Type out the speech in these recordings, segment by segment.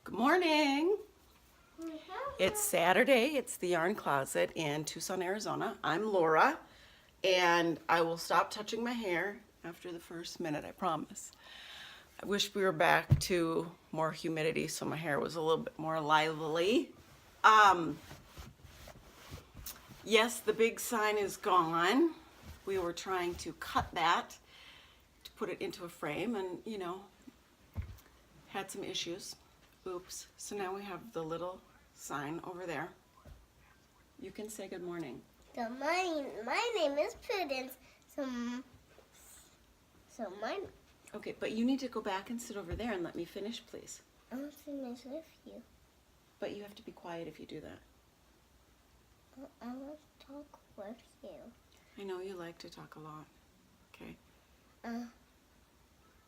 Good morning. It's Saturday. It's the Yarn Closet in Tucson, Arizona. I'm Laura, and I will stop touching my hair after the first minute, I promise. I wish we were back to more humidity so my hair was a little bit more lively. Yes, the big sign is gone. We were trying to cut that to put it into a frame and, had some issues. Oops. So now we have the little sign over there. You can say good morning. Good morning. My name is Prudence. Okay, but you need to go back and sit over there and let me finish, please. I'll finish with you. But you have to be quiet if you do that. I want to talk with you. I know you like to talk a lot. Okay.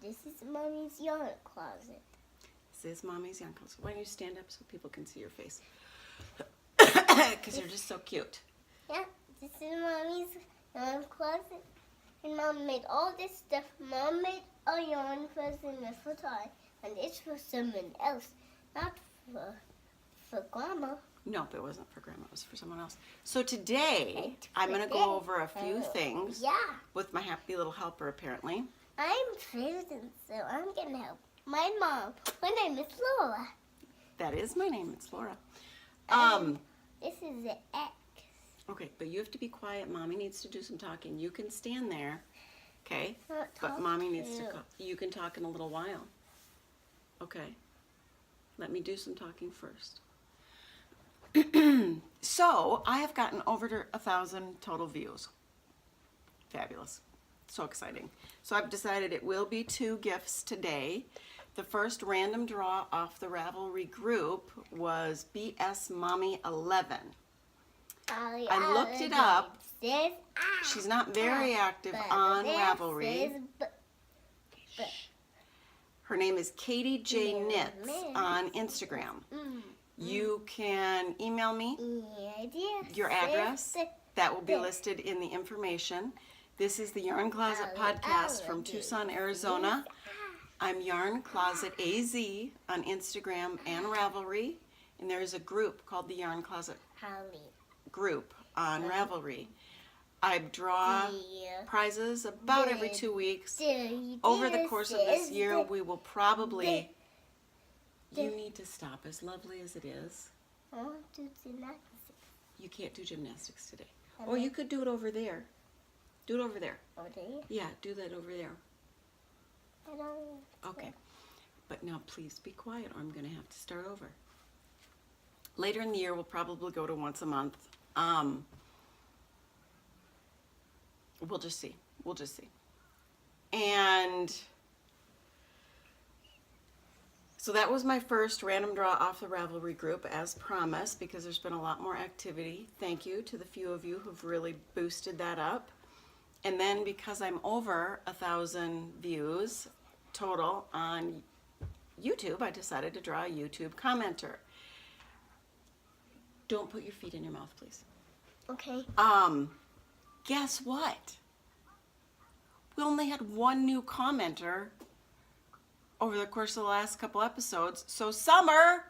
This is Mommy's yarn closet. This is Mommy's yarn closet. Why don't you stand up so people can see your face? Because you're just so cute. Yeah, this is Mommy's yarn closet. And Mom made all this stuff. Mom made a yarn first and this for Ty. And it's for someone else, not for Grandma. No, it wasn't for Grandma. It was for someone else. So today, I'm going to go over a few things with my happy little helper, apparently. I'm Prudence, so I'm going to help my mom. My name is Laura. That is my name. It's Laura. This is the X. Okay, but you have to be quiet. Mommy needs to do some talking. You can stand there, okay? Not But talk Mommy needs to. you can talk in a little while. Okay. Let me do some talking first. So, I have gotten over 1,000 total views. Fabulous. So exciting. So I've decided it will be 2 gifts today. The first random draw off the Ravelry group was BS Mommy 11. I looked it up. She's not very active on Ravelry. Her name is Katie J. Knits on Instagram. You can email me your address. That will be listed in the information. This is the Yarn Closet podcast from Tucson, Arizona. I'm Yarn Closet AZ on Instagram and Ravelry. And there's a group called the Yarn Closet group on Ravelry. I draw prizes about every 2 weeks. Over the course of this year, we will probably... You need to stop, as lovely as it is. I want to do gymnastics. You can't do gymnastics today. Or you could do it over there. Do it over there. Over there? Yeah, do that over there. I don't. Okay. But now please be quiet or I'm going to have to start over. Later in the year, we'll probably go to once a month. We'll just see. We'll just see. And so that was my first random draw off the Ravelry group, as promised, because there's been a lot more activity. Thank you to the few of you who've really boosted that up. And then because I'm over 1,000 views total on YouTube, I decided to draw a YouTube commenter. Don't put your feet in your mouth, please. Okay. Guess what? We only had 1 new commenter over the course of the last couple episodes. So Summer,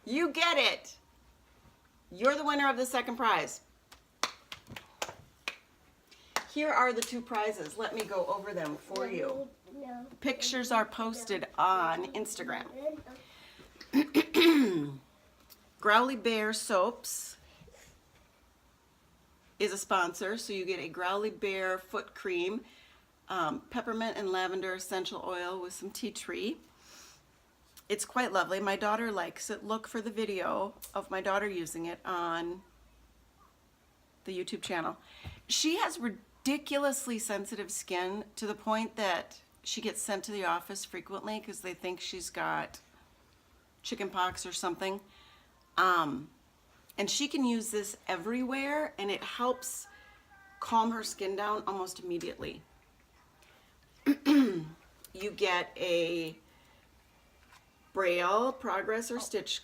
you get it. You're the winner of the second prize. Here are the 2 prizes. Let me go over them for you. Pictures are posted on Instagram. Growly Bear Soaps is a sponsor, so you get a Growly Bear foot cream, peppermint and lavender essential oil with some tea tree. It's quite lovely. My daughter likes it. Look for the video of my daughter using it on the YouTube channel. She has ridiculously sensitive skin to the point that she gets sent to the office frequently because they think she's got chicken pox or something. And she can use this everywhere, and it helps calm her skin down almost immediately. You get a Braille progress or stitch,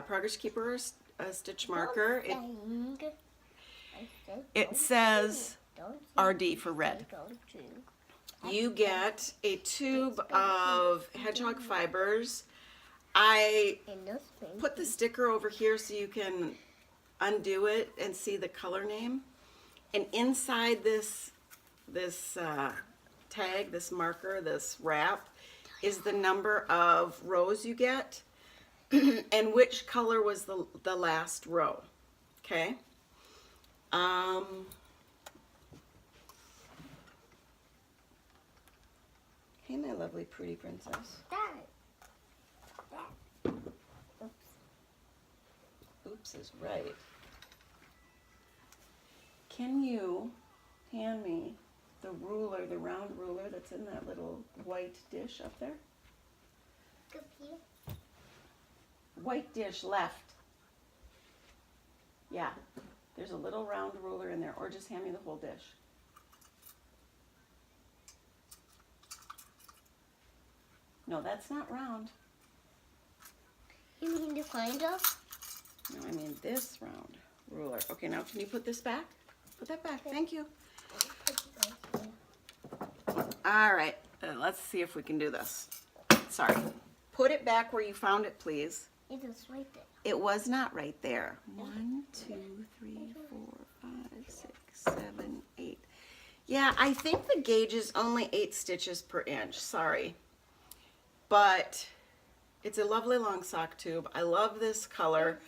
progress keeper or a stitch marker. It says RD for red. you get a tube of hedgehog fibers. I put the sticker over here so you can undo it and see the color name. And inside this tag, this marker, this wrap, is the number of rows you get and which color was the last row. Okay. Hey, my lovely pretty princess. Oops is right. Can you hand me the ruler, the round ruler that's in that little white dish up there? White dish left. Yeah, there's a little round ruler in there, or just hand me the whole dish. No, that's not round. You mean the kind of? No, I mean this round ruler. Okay, now can you put this back? Put that back. Thank you. All right, let's see if we can do this. Sorry. Put it back where you found it, please. It was right there. It was not right there. 1, 2, 3, 4, 5, 6, 7, 8. Yeah, I think the gauge is only 8 stitches per inch. Sorry. But it's a lovely long sock tube. I love this color.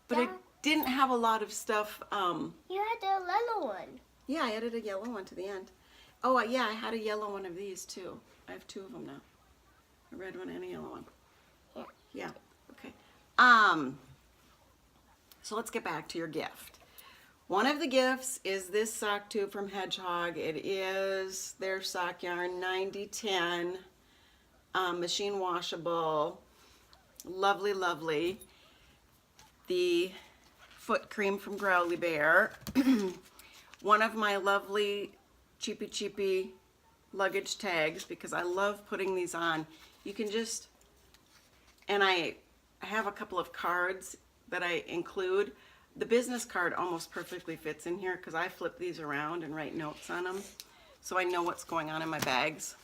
But it didn't have a lot of stuff. You had a yellow one. Yeah, I added a yellow one to the end. Oh, yeah, I had a yellow one of these too. I have 2 of them now. A red one and a yellow one. Yeah. Yeah. Okay. So let's get back to your gift. One of the gifts is this sock tube from Hedgehog. It is their sock yarn 9010, machine washable, lovely, lovely. The foot cream from Growly Bear. One of my lovely cheapy luggage tags, because I love putting these on. You can just, and I have a couple of cards that I include. The business card almost perfectly fits in here because I flip these around and write notes on them, so I know what's going on in my bags.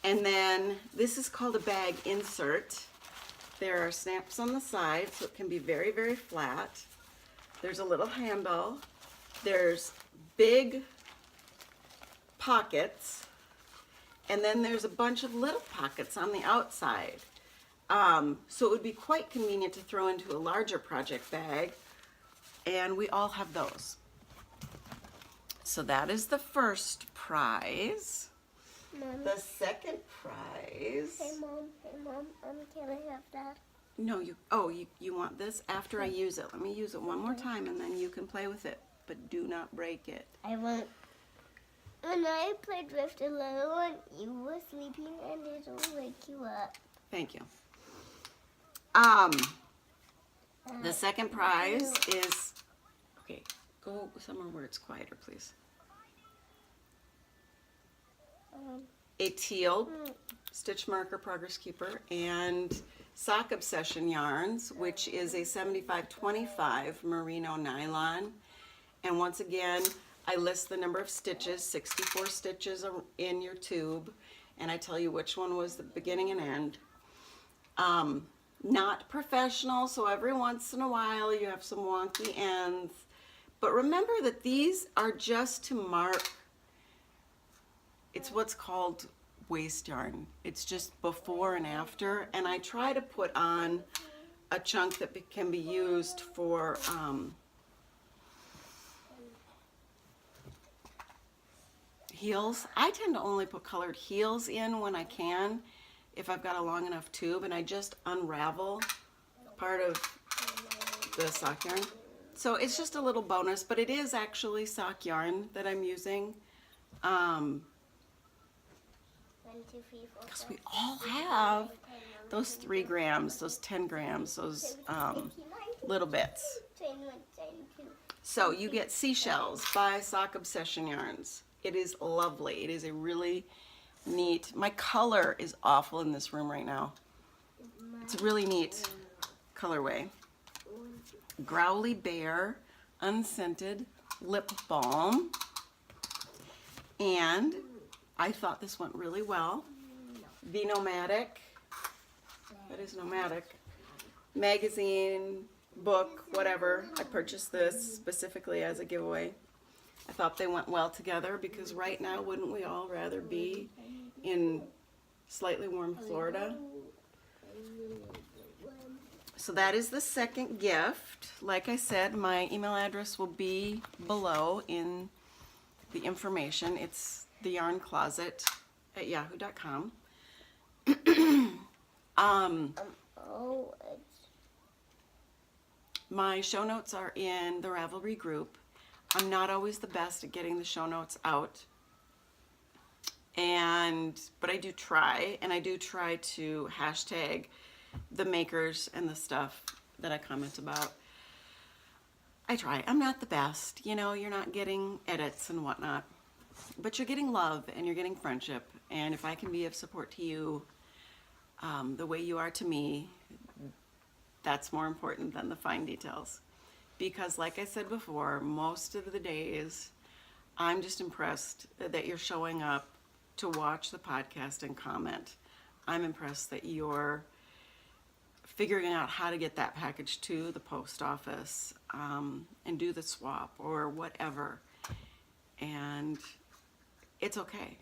And then this is called a bag insert. There are snaps on the side, so it can be very, very flat. There's a little handle. There's big pockets, and then there's a bunch of little pockets on the outside. So it would be quite convenient to throw into a larger project bag, and we all have those. So that is the first prize. Mom. The second prize. Hey mom, can I have that? No, you want this after I use it. Let me use it one more time and then you can play with it, but do not break it. I won't. When I played with the little one, you were sleeping and it'll wake you up. Thank you. The second prize is, okay, go somewhere where it's quieter, please. A teal stitch marker progress keeper and Sock Obsession yarns, which is a 75-25 merino nylon. And once again, I list the number of stitches, 64 stitches in your tube, and I tell you which one was the beginning and end. Not professional, so every once in a while you have some wonky ends. But remember that these are just to mark. It's what's called waste yarn. It's just before and after, and I try to put on a chunk that can be used for heels. I tend to only put colored heels in when I can, if I've got a long enough tube, and I just unravel part of the sock yarn. So it's just a little bonus, but it is actually sock yarn that I'm using. Because we all have those 3 grams, those 10 grams, those little bits. So you get Seashells by Sock Obsession Yarns. It is lovely. It is a really neat, my color is awful in this room right now. It's a really neat colorway. Growly Bear Unscented Lip Balm. And I thought this went really well. The Nomadic, that is Nomadic, magazine, book, whatever. I purchased this specifically as a giveaway. I thought they went well together because right now, wouldn't we all rather be in slightly warm Florida? So that is the second gift. Like I said, my email address will be below in the information. It's TheYarnCloset@yahoo.com. My show notes are in the Ravelry group. I'm not always the best at getting the show notes out, but I do try, and I do try to hashtag the makers and the stuff that I comment about. I try. I'm not the best. You know, you're not getting edits and whatnot, but you're getting love and you're getting friendship. And if I can be of support to you the way you are to me, that's more important than the fine details. Because like I said before, most of the days, I'm just impressed that you're showing up to watch the podcast and comment. I'm impressed that you're figuring out how to get that package to the post office and do the swap or whatever. And it's okay.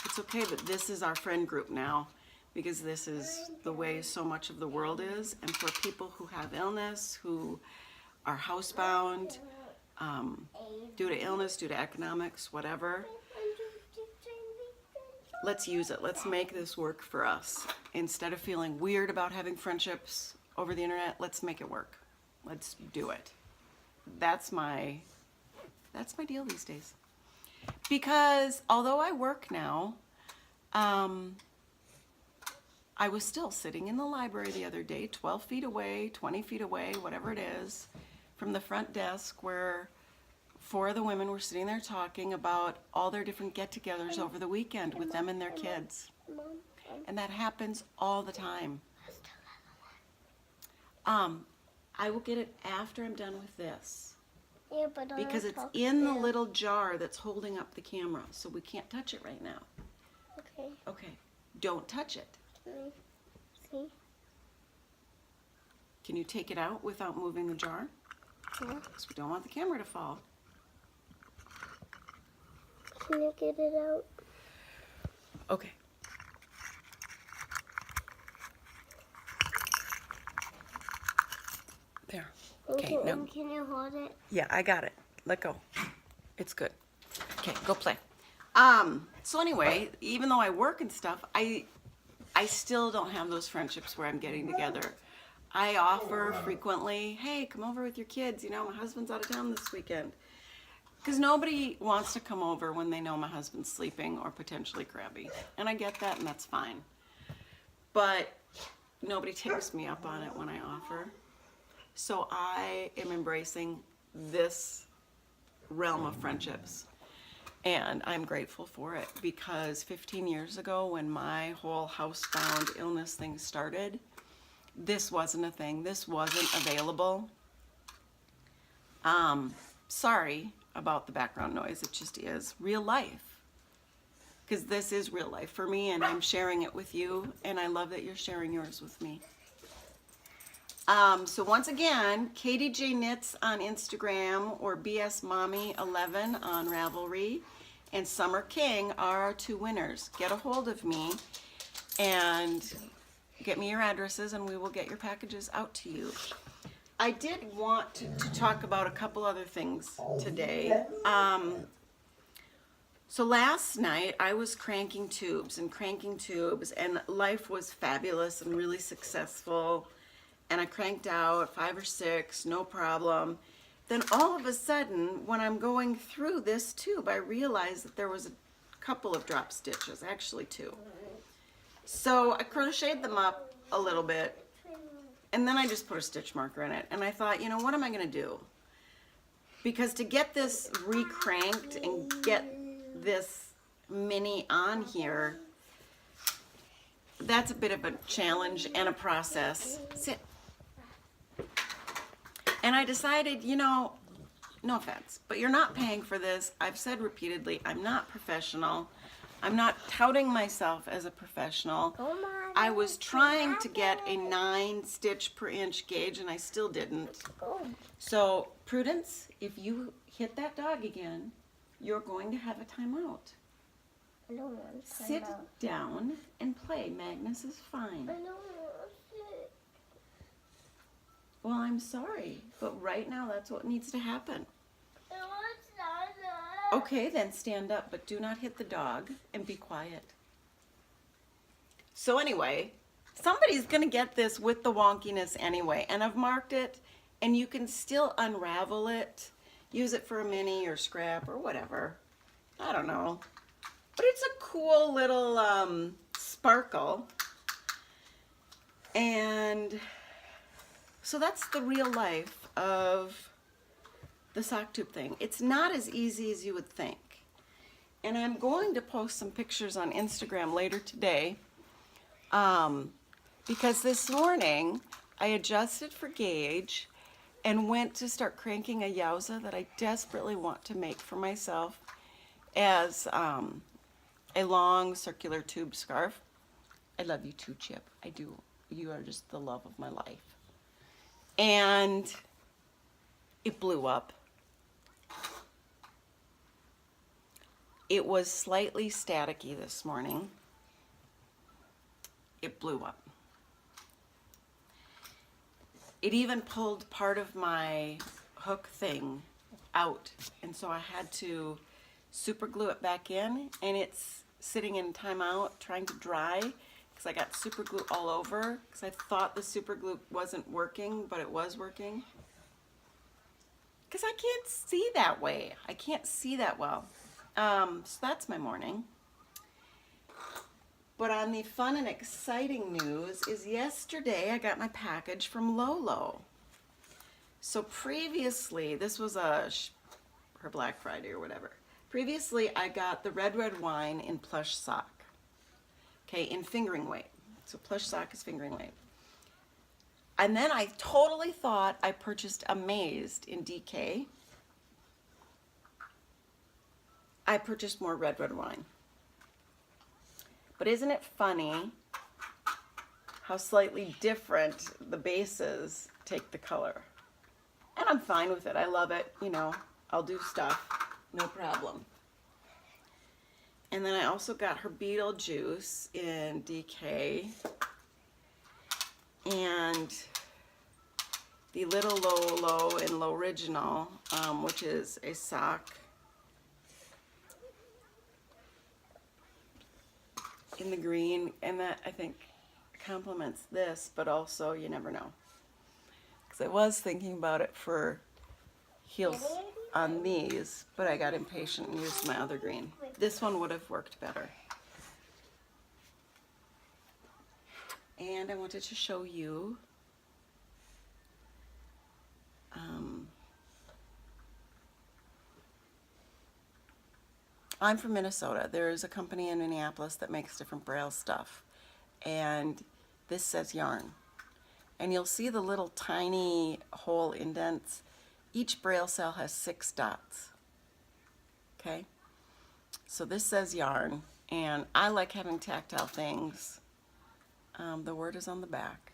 It's okay that this is our friend group now, because this is the way so much of the world is. And for people who have illness, who are housebound, due to illness, due to economics, whatever, let's use it. Let's make this work for us. Instead of feeling weird about having friendships over the internet, let's make it work. Let's do it. That's my deal these days. Because although I work now, I was still sitting in the library the other day, 12 feet away, 20 feet away, whatever it is, from the front desk where 4 of the women were sitting there talking about all their different get-togethers over the weekend with them and their kids. And that happens all the time. I will get it after I'm done with this. Yeah, but because it's in the little jar that's holding up the camera, so we can't touch it right now. Okay. Okay. Don't touch it. See? Can you take it out without moving the jar? Yeah. Because we don't want the camera to fall. Can you get it out? Okay. There. Okay, now. Can you hold it? Yeah, I got it. Let go. It's good. Okay, go play. So anyway, even though I work and stuff, I still don't have those friendships where I'm getting together. I offer frequently, hey, come over with your kids. You know, my husband's out of town this weekend. Because nobody wants to come over when they know my husband's sleeping or potentially crabby. And I get that, and that's fine. But nobody takes me up on it when I offer. So I am embracing this realm of friendships. And I'm grateful for it, because 15 years ago when my whole housebound illness thing started, this wasn't a thing. This wasn't available. Sorry about the background noise. It just is real life. Because this is real life for me, and I'm sharing it with you, and I love that you're sharing yours with me. So once again, Katie J Knits on Instagram, or BS Mommy 11 on Ravelry, and Summer King are our 2 winners. Get a hold of me and get me your addresses, and we will get your packages out to you. I did want to talk about a couple other things today. So last night I was cranking tubes, and life was fabulous and really successful. And I cranked out 5 or 6, no problem. Then all of a sudden, when I'm going through this tube, I realized that there was a couple of drop stitches, actually 2. So I crocheted them up a little bit, and then I just put a stitch marker in it. And I thought, you know, what am I gonna do? Because to get this re-cranked and get this mini on here, that's a bit of a challenge and a process. Sit. And I decided, you know, no offense, but you're not paying for this. I've said repeatedly, I'm not professional. I'm not touting myself as a professional. I was trying to get a 9 stitch per inch gauge and I still didn't. So, Prudence, if you hit that dog again, you're going to have a timeout. I don't want to Sit down and play. Magnus is fine. I don't want to sit. Well, I'm sorry, but right now that's what needs to happen. I want to stand up. Okay, then stand up, but do not hit the dog and be quiet. So anyway, somebody's going to get this with the wonkiness anyway, and I've marked it, and you can still unravel it, use it for a mini or scrap or whatever. I don't know. But it's a cool little sparkle. And so that's the real life of the sock tube thing. It's not as easy as you would think. And I'm going to post some pictures on Instagram later today because this morning I adjusted for gauge and went to start cranking a yowza that I desperately want to make for myself as a long circular tube scarf. I love you too, Chip. I do. You are just the love of my life. And it blew up. It was slightly staticky this morning. It blew up. It even pulled part of my hook thing out, and so I had to super glue it back in, and it's sitting in timeout trying to dry because I got super glue all over because I thought the super glue wasn't working, but it was working. Because I can't see that way. I can't see that well. So that's my morning. But on the fun and exciting news is yesterday I got my package from Lolo. So previously, this was her Black Friday or whatever. Previously, I got the red wine in plush sock. Okay, in fingering weight. So plush sock is fingering weight. And then I totally thought I purchased Amazed in DK. I purchased more red wine. But isn't it funny how slightly different the bases take the color? And I'm fine with it. I love it. You know, I'll do stuff. No problem. And then I also got her Beetlejuice in DK. And the Little Lolo in Low Original, which is a sock in the green, and that I think complements this, but also you never know. Because I was thinking about it for heels on these, but I got impatient and used my other green. This one would have worked better. And I wanted to show you I'm from Minnesota. There's a company in Minneapolis that makes different Braille stuff. And this says yarn. And you'll see the little tiny hole indents. Each Braille cell has 6 dots. Okay? So this says yarn. And I like having tactile things. The word is on the back.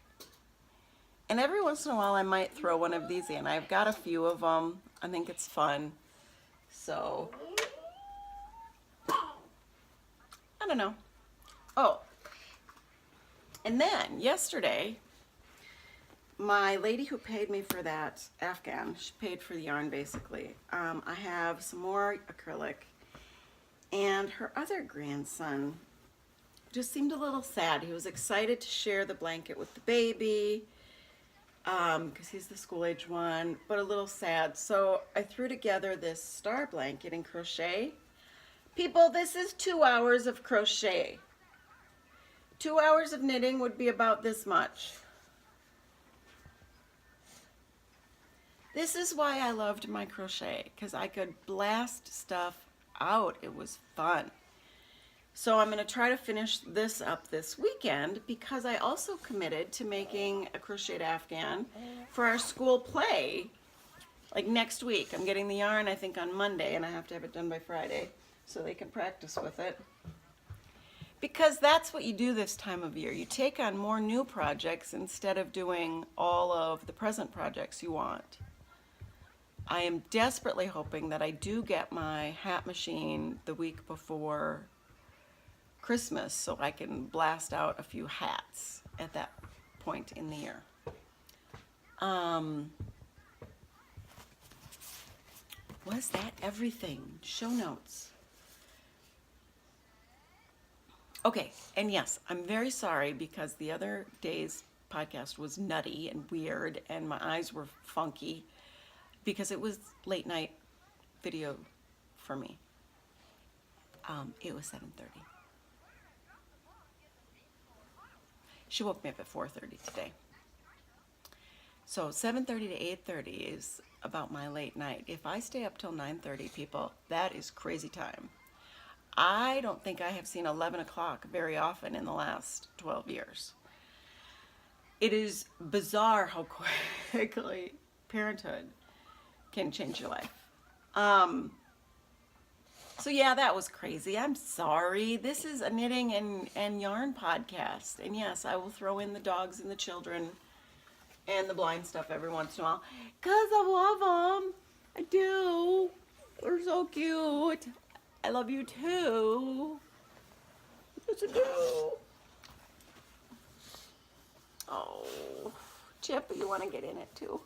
And every once in a while I might throw one of these in. I've got a few of them. I think it's fun. So I don't know. Oh, and then yesterday, my lady who paid me for that Afghan, she paid for the yarn basically. I have some more acrylic, and her other grandson just seemed a little sad. He was excited to share the blanket with the baby because he's the school-age one, but a little sad. So I threw together this star blanket in crochet. People, this is 2 hours of crochet. 2 hours of knitting would be about this much. This is why I loved my crochet, because I could blast stuff out. It was fun. So I'm going to try to finish this up this weekend because I also committed to making a crocheted Afghan for our school play like next week. I'm getting the yarn I think on Monday and I have to have it done by Friday so they can practice with it. Because that's what you do this time of year. You take on more new projects instead of doing all of the present projects you want. I am desperately hoping that I do get my hat machine the week before Christmas so I can blast out a few hats at that point in the year. Was that everything? Show notes. Okay, and yes, I'm very sorry because the other day's podcast was nutty and weird and my eyes were funky because it was late night video for me. It was 7:30. She woke me up at 4:30 today. So 7:30 to 8:30 is about my late night. If I stay up till 9:30, people, that is crazy time. I don't think I have seen 11 o'clock very often in the last 12 years. It is bizarre how quickly parenthood can change your life. So yeah, that was crazy. I'm sorry. This is a knitting and yarn podcast. And yes, I will throw in the dogs and the children and the blind stuff every once in a while. Because I love them. I do. They're so cute. I love you too. Yes, I do. Oh, Chip, you want to get in it too?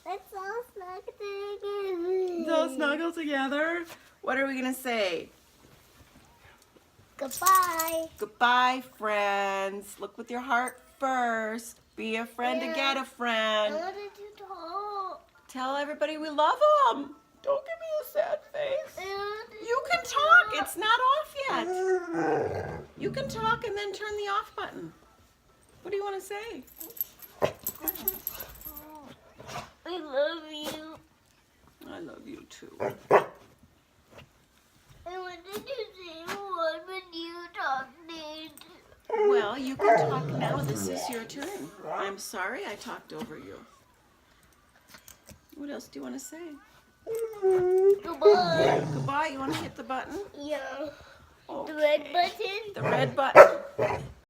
Let's all snuggle together. Let's all snuggle together. What are we going to say? Goodbye. Goodbye, friends. Look with your heart first. Be a friend to get a I friend. wanted to talk. Tell everybody we love them. Don't give me a sad face. I wanted You can to talk. It's not off yet. You can talk and then turn the off button. What do you want to say? I love you. I love you too. I wanted to say one when you talked. Well, you can talk now. This is your turn. I'm sorry I talked over you. What else do you want to say? Goodbye. Goodbye. You want to hit the button? Yeah. Okay. The red button. The red button.